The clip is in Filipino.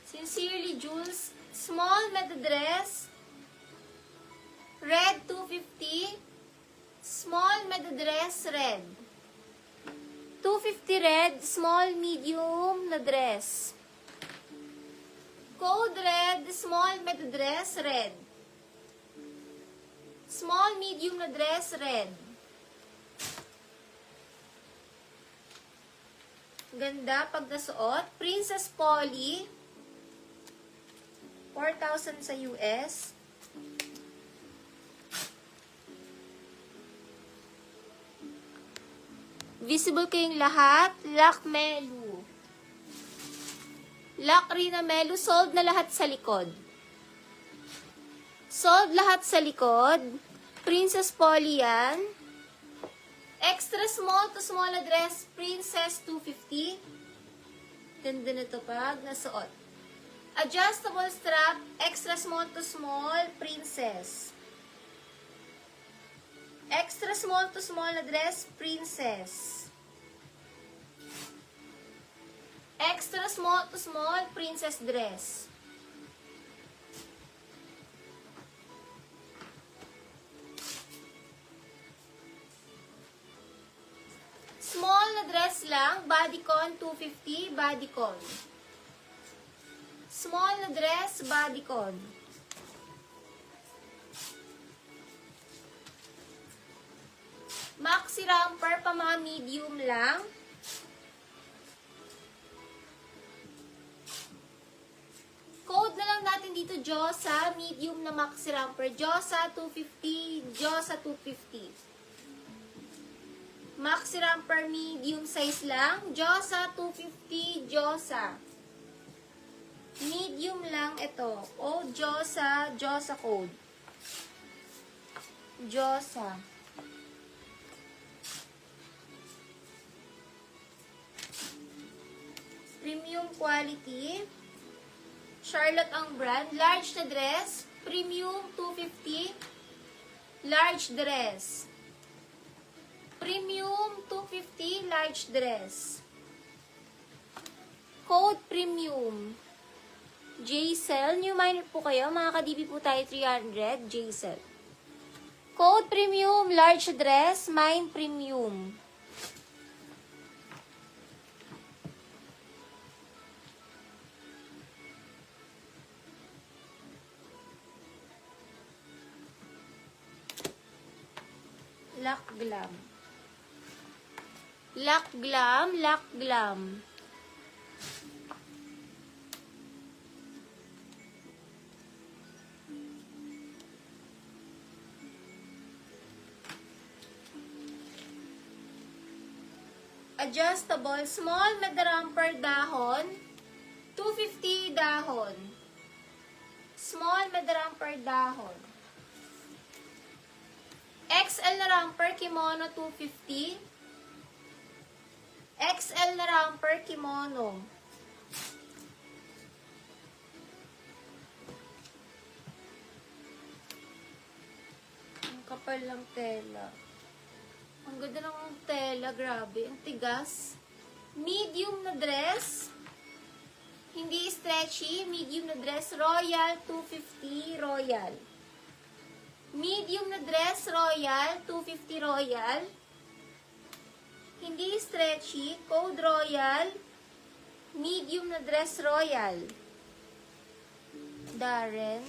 Sincerely Jules, small med dress, red 250, small med dress red. 250 red, small medium na dress. Code red, small med dress red. Small medium na dress red. Ganda pag nasuot. Princess Polly, 4,000 sa US. Visible kayong lahat. Lock Melu. Lock Rina Melu. Sold na lahat sa likod. Sold lahat sa likod. Princess Polly yan. Extra small to small na dress. Princess 250. Ganda na ito pag nasuot. Adjustable strap. Extra small to small. Princess. Extra small to small na dress, princess. Extra small to small, princess dress. Small na dress lang, bodycon 250, bodycon. Small na dress, bodycon. Maxi romper pa mga medium lang. Code na lang natin dito, Josa, medium na maxi romper. Josa 250, Josa 250. Maxi romper medium size lang. Josa 250, Josa. Medium lang ito. O Josa, Josa code. Josa. Premium quality. Charlotte ang brand. Large na dress. Premium 250. Large dress. Premium 250. Large dress. Code premium. J-Cell. New minor po kayo. Mga ka-DB po tayo 300. J-Cell. Code premium. Large dress. Mine premium. Lock Glam. Lock Glam, Lock Glam. Adjustable, small med romper dahon, 250 dahon. Small med romper dahon. XL na romper, kimono 250. XL na romper, kimono. Ang kapal ng tela. Ang ganda ng tela, grabe. Ang tigas. Medium na dress. Hindi stretchy. Medium na dress. Royal 250, Royal. Medium na dress, Royal, 250 Royal. Hindi stretchy, code Royal. Medium na dress, Royal. Darren.